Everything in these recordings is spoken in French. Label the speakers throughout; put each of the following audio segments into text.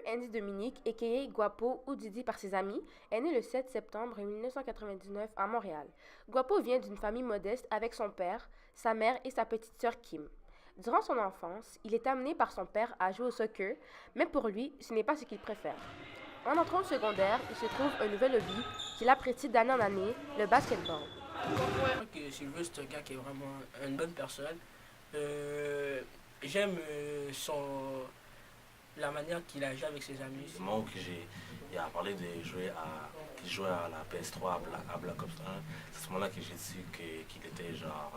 Speaker 1: Andy Dominique, a.k.a. Guapo ou Didi par ses amis, est né le 7 septembre 1999 à Montréal. Guapo vient d'une famille modeste avec son père, sa mère et sa petite sœur Kim. Durant son enfance, il est amené par son père à jouer au soccer, mais pour lui, ce n'est pas ce qu'il préfère. En entrant au secondaire, il se trouve un nouvel hobby qu'il apprécie d'année en année, le basketball.
Speaker 2: Je crois que Sylvain, c'est un gars qui est vraiment une bonne personne. J'aime la manière qu'il agit avec ses amis.
Speaker 3: Le moment où il a parlé de qu'il jouait à la PS3 à Black Ops 1, c'est à ce moment-là que j'ai su qu'il était genre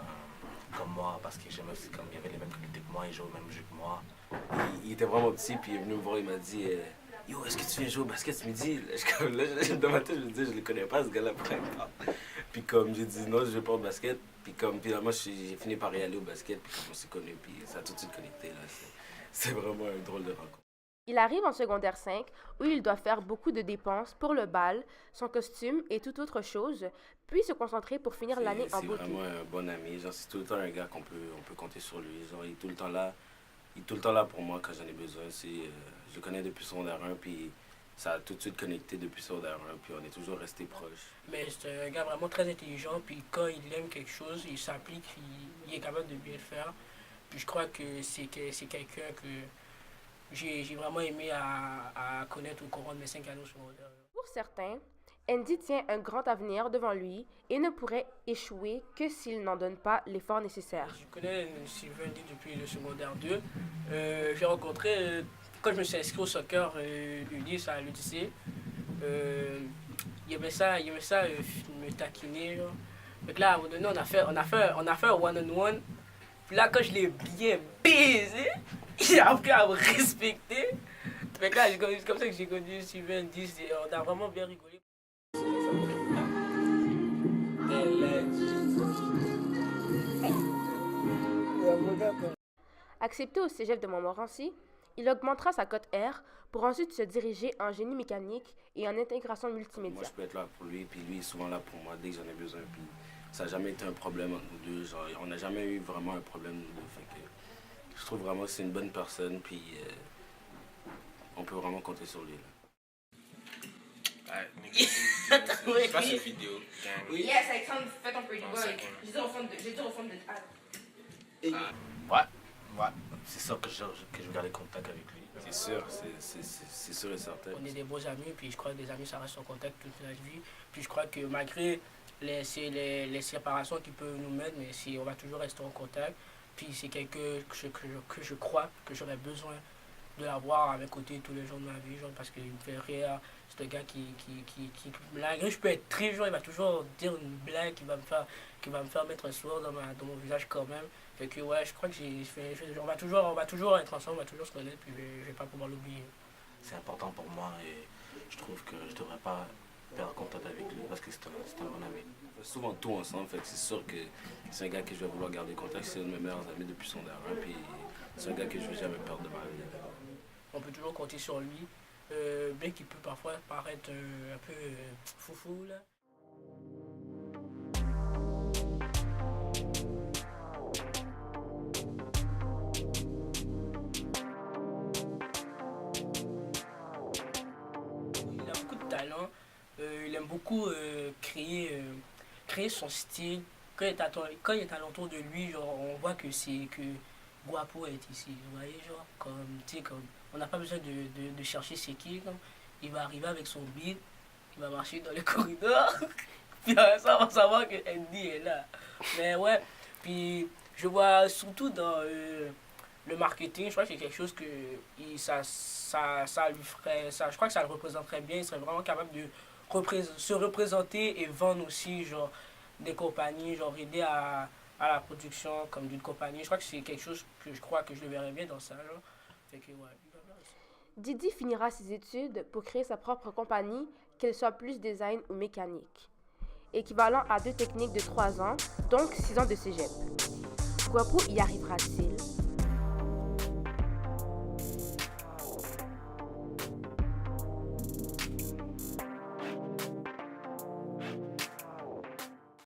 Speaker 3: comme moi, parce que j'aimais aussi comme il avait les mêmes qualités que moi, il jouait au même jeu que moi.
Speaker 4: Il était vraiment petit, puis il est venu me voir, il m'a dit Yo, est-ce que tu viens jouer au basket ce midi? Dans ma tête, je me disais, je le connais pas, ce gars-là, pour pas. Puis comme j'ai dit non, je vais pas au basket. Puis comme finalement, j'ai fini par y aller au basket, puis comme on s'est connus, puis ça a tout de suite connecté. Là. C'est vraiment un drôle de rencontre.
Speaker 1: Il arrive en secondaire 5 où il doit faire beaucoup de dépenses pour le bal, son costume et toute autre chose, puis se concentrer pour finir l'année en beauté.
Speaker 4: C'est vraiment un bon ami. Genre, c'est tout le temps un gars on peut compter sur lui. Genre, il est tout le temps là. Il est tout le temps là pour moi quand j'en ai besoin. Je le connais depuis secondaire 1, puis ça a tout de suite connecté depuis secondaire 1, puis on est toujours restés proches.
Speaker 2: Mais c'est un gars vraiment très intelligent, puis quand il aime quelque chose, il s'applique, il est capable de bien le faire. Puis je crois que c'est quelqu'un que j'ai vraiment aimé à connaître au courant de mes 5 années secondaires.
Speaker 1: Pour certains, Andy tient un grand avenir devant lui et ne pourrait échouer que s'il n'en donne pas l'effort nécessaire.
Speaker 2: Je connais Sylvain Andy depuis le secondaire 2. J'ai rencontré, quand je me suis inscrit au soccer Ulysse à l'Odyssée, il aimait ça me taquiner. Genre. Donc là, à un moment donné, on a fait un one-on-one. Puis là, quand je l'ai bien baisé, il a appris à me respecter. Donc là, c'est comme ça que j'ai connu Sylvain Andy. On a vraiment bien rigolé.
Speaker 1: Accepté au cégep de Montmorency, il augmentera sa cote R pour ensuite se diriger en génie mécanique et en intégration multimédia.
Speaker 4: Moi, je peux être là pour lui, puis lui est souvent là pour moi dès que j'en ai besoin. Puis ça n'a jamais été un problème entre nous deux. Genre, on n'a jamais eu vraiment un problème nous deux. Fait que je trouve vraiment que c'est une bonne personne, puis on peut vraiment compter sur lui. Là.
Speaker 3: Je passe une vidéo.
Speaker 1: Oui. Yes, I told him, fais ton pretty boy. J'ai dit au fond de...
Speaker 3: Ouais. C'est sûr que je vais garder contact avec lui.
Speaker 4: C'est sûr, c'est sûr et certain.
Speaker 2: On est des beaux amis, puis je crois que des amis, ça reste en contact toute la vie. Puis je crois que malgré les séparations qui peuvent nous mettre, mais on va toujours rester en contact. Puis c'est quelqu'un que je crois que j'aurais besoin de l'avoir à mes côtés tous les jours de ma vie, genre, parce qu'il me fait rire. C'est un gars malgré je peux être triste, genre, il va toujours dire une blague qui va me faire mettre un sourire dans mon visage quand même. Fait que ouais, je crois que on va toujours être ensemble, on va toujours se connaître, puis je vais pas pouvoir l'oublier.
Speaker 3: C'est important pour moi et je trouve que je devrais pas perdre contact avec lui parce que c'est un bon ami.
Speaker 4: On fait souvent tout ensemble, fait que c'est sûr que c'est un gars que je vais vouloir garder contact. C'est un de mes meilleurs amis depuis son dernier, puis c'est un gars que je vais jamais perdre de ma vie.
Speaker 2: On peut toujours compter sur lui, bien qu'il peut parfois paraître un peu foufou là. Il a beaucoup de talent, il aime beaucoup créer son style. Quand il est alentour de lui, genre, on voit que Guapo est ici, vous voyez, genre, comme on n'a pas besoin de chercher c'est qui, comme, il va arriver avec son beat, il va marcher dans les corridors, puis ça on va savoir que Andy est là. Mais ouais, puis je vois surtout dans le marketing, je crois que c'est quelque chose que ça lui ferait, je crois que ça le représenterait bien, il serait vraiment capable de se représenter et vendre aussi, genre, des compagnies, genre aider à la production comme d'une compagnie. Je crois que c'est quelque chose que je crois que je le verrais bien dans ça. Genre. Fait que, ouais.
Speaker 1: Didi finira ses études pour créer sa propre compagnie, qu'elle soit plus design ou mécanique, équivalent à 2 techniques de 3 ans, donc 6 ans de cégep. Guapo y arrivera-t-il?